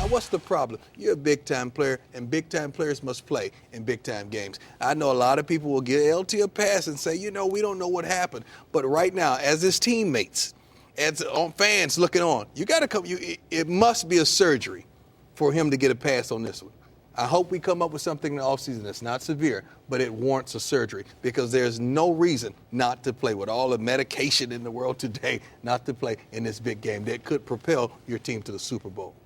what's the problem? You're a big-time player, and big-time players must play in big-time games. I know a lot of people will give LT a pass and say, we don't know what happened. But right now, as his teammates, as fans looking on, you got to come. It must be a surgery for him to get a pass on this one. I hope we come up with something in the offseason that's not severe, but it warrants a surgery because there's no reason not to play with all the medication in the world today, not to play in this big game that could propel your team to the Super Bowl.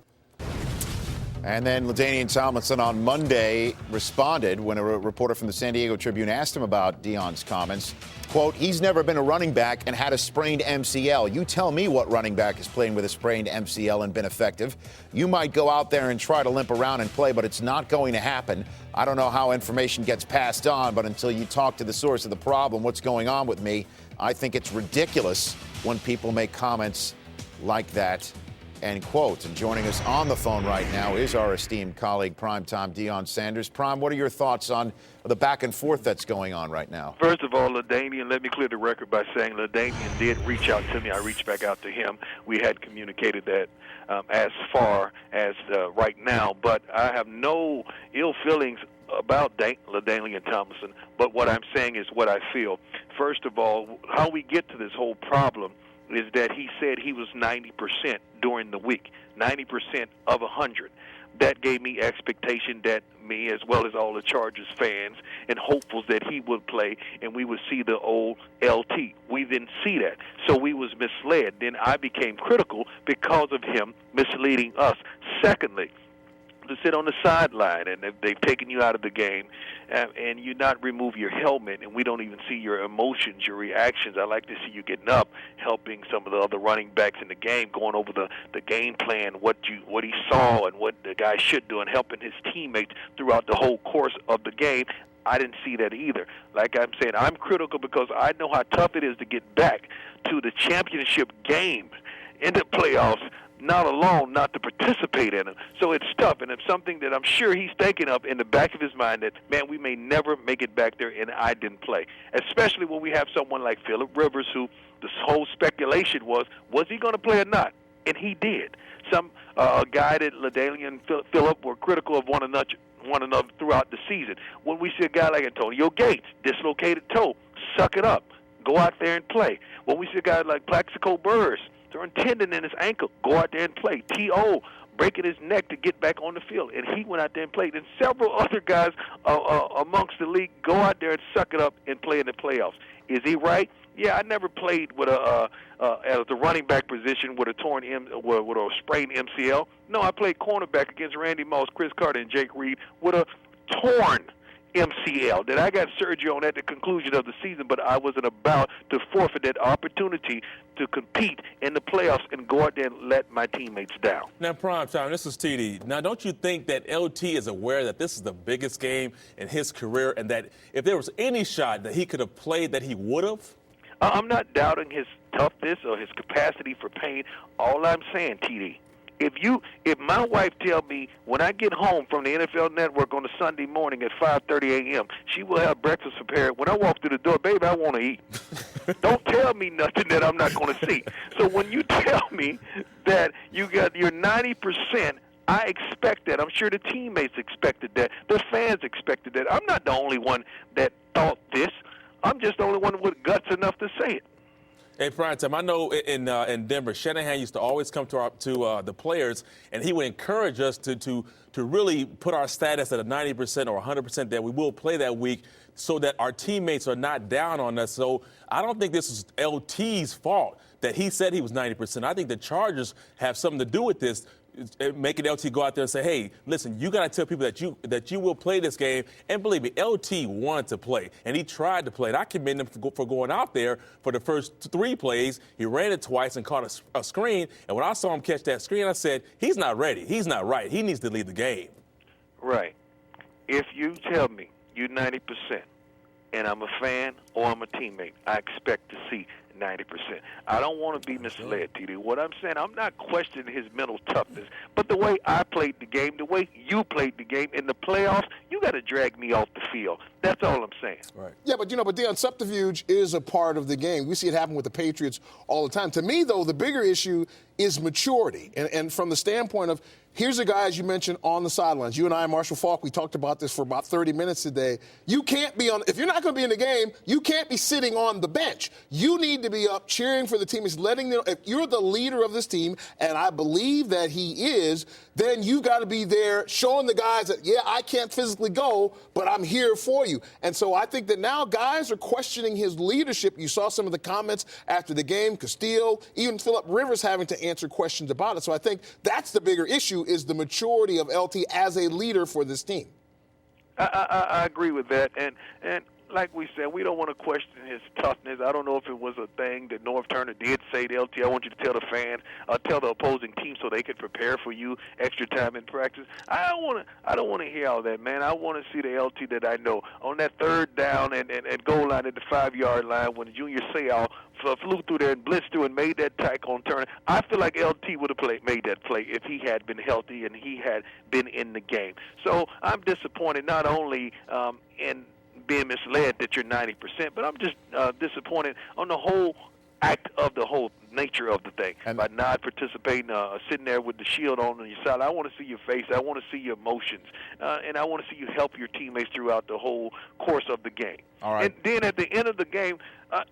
And then Ladainian Tomlinson on Monday responded when a reporter from the San Diego Tribune asked him about Deion's comments. Quote, he's never been a running back and had a sprained MCL. You tell me what running back is playing with a sprained MCL and been effective. You might go out there and try to limp around and play, but it's not going to happen. I don't know how information gets passed on, but until you talk to the source of the problem, what's going on with me, I think it's ridiculous when people make comments like that. End quote. And joining us on the phone right now is our esteemed colleague, primetime Deion Sanders. Prime, what are your thoughts on the back and forth that's going on right now? First of all, Ladainian, let me clear the record by saying Ladainian did reach out to me. I reached back out to him. We had communicated that as far as right now, but I have no ill feelings about Ladainian Tomlinson, but what I'm saying is what I feel. First of all, how we get to this whole problem is that he said he was 90% during the week, 90% of 100. That gave me expectation that me, as well as all the Chargers fans and hopefuls, that he would play and we would see the old LT. We didn't see that, so we was misled. Then I became critical because of him misleading us. Secondly, to sit on the sideline and they've taken you out of the game and you not remove your helmet and we don't even see your emotions, your reactions. I like to see you getting up, helping some of the other running backs in the game, going over the game plan, what he saw and what the guy should do, and helping his teammates throughout the whole course of the game. I didn't see that either. Like I'm saying, I'm critical because I know how tough it is to get back to the championship game in the playoffs, not to participate in it. So it's tough, and it's something that I'm sure he's thinking of in the back of his mind that, man, we may never make it back there, and I didn't play. Especially when we have someone like Phillip Rivers, who this whole speculation was he going to play or not? And he did. A guy that Ladainian and Phillip were critical of one another throughout the season. When we see a guy like Antonio Gates, dislocated toe, suck it up, go out there and play. When we see a guy like Plaxico Burress, torn tendon in his ankle, go out there and play. T.O. breaking his neck to get back on the field, and he went out there and played. And several other guys amongst the league go out there and suck it up and play in the playoffs. Is he right? Yeah, I never played with at the running back position with a sprained MCL. No, I played cornerback against Randy Moss, Chris Carter, and Jake Reed with a torn MCL that I got surgery on at the conclusion of the season, but I wasn't about to forfeit that opportunity to compete in the playoffs and go out there and let my teammates down. Now, prime time, this is TD. Now, don't you think that LT is aware that this is the biggest game in his career and that if there was any shot that he could have played, that he would have? I'm not doubting his toughness or his capacity for pain. All I'm saying, TD, if my wife tell me when I get home from the NFL Network on a Sunday morning at 5:30 a.m., she will have breakfast prepared. When I walk through the door, baby, I want to eat. Don't tell me nothing that I'm not going to see. So when you tell me that you're 90%, I expect that. I'm sure the teammates expected that. The fans expected that. I'm not the only one that thought this. I'm just the only one with guts enough to say it. Hey, Primetime, I know in Denver, Shanahan used to always come to the players, and he would encourage us to really put our status at a 90% or 100% that we will play that week so that our teammates are not down on us. So I don't think this is LT's fault that he said he was 90%. I think the Chargers have something to do with this, making LT go out there and say, hey, listen, you got to tell people that you will play this game. And believe me, LT wanted to play, and he tried to play. And I commend him for going out there for the first 3 plays. He ran it twice and caught a screen. And when I saw him catch that screen, I said, he's not ready. He's not right. He needs to lead the game. Right. If you tell me you're 90% and I'm a fan or I'm a teammate, I expect to see 90%. I don't want to be misled, TD. What I'm saying, I'm not questioning his mental toughness, but the way I played the game, the way you played the game in the playoffs, you got to drag me off the field. That's all I'm saying. Right. Yeah, but Deion, subterfuge is a part of the game. We see it happen with the Patriots all the time. To me, though, the bigger issue is maturity. And from the standpoint of Here's a guy, as you mentioned, on the sidelines. You and I, Marshall Faulk, we talked about this for about 30 minutes today. You can't be if you're not going to be in the game, you can't be sitting on the bench. You need to be up cheering for the team. It's letting them, if you're the leader of this team, and I believe that he is, then you've got to be there showing the guys that, yeah, I can't physically go, but I'm here for you. And so I think that now guys are questioning his leadership. You saw some of the comments after the game, Castillo, even Phillip Rivers having to answer questions about it. So I think that's the bigger issue, is the maturity of LT as a leader for this team. I agree with that, and like we said, we don't want to question his toughness. I don't know if it was a thing that North Turner did say to LT, I want you to tell the fans, tell the opposing team so they could prepare for you extra time in practice. I don't want to hear all that, man. I want to see the LT that I know on that third down and goal line at the 5-yard line when Junior Seau flew through there and blitzed through and made that tackle on Turner. I feel like LT would have made that play if he had been healthy and he had been in the game. So I'm disappointed not only in being misled that you're 90%, but I'm just disappointed on the whole act of the whole nature of the thing. And by not participating, sitting there with the shield on your side, I want to see your face. I want to see your emotions. And I want to see you help your teammates throughout the whole course of the game. All right. And then at the end of the game,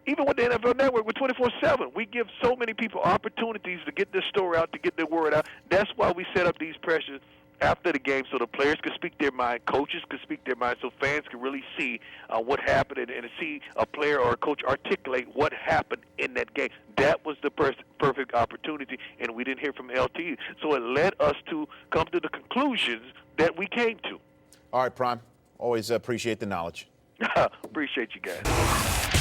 even with the NFL Network, we're 24/7. We give so many people opportunities to get this story out, to get the word out. That's why we set up these pressures after the game, so the players could speak their mind, coaches could speak their mind, so fans can really see what happened and see a player or a coach articulate what happened in that game. That was the perfect opportunity, and we didn't hear from LT. So it led us to come to the conclusions that we came to. All right, Prime. Always appreciate the knowledge. Appreciate you guys.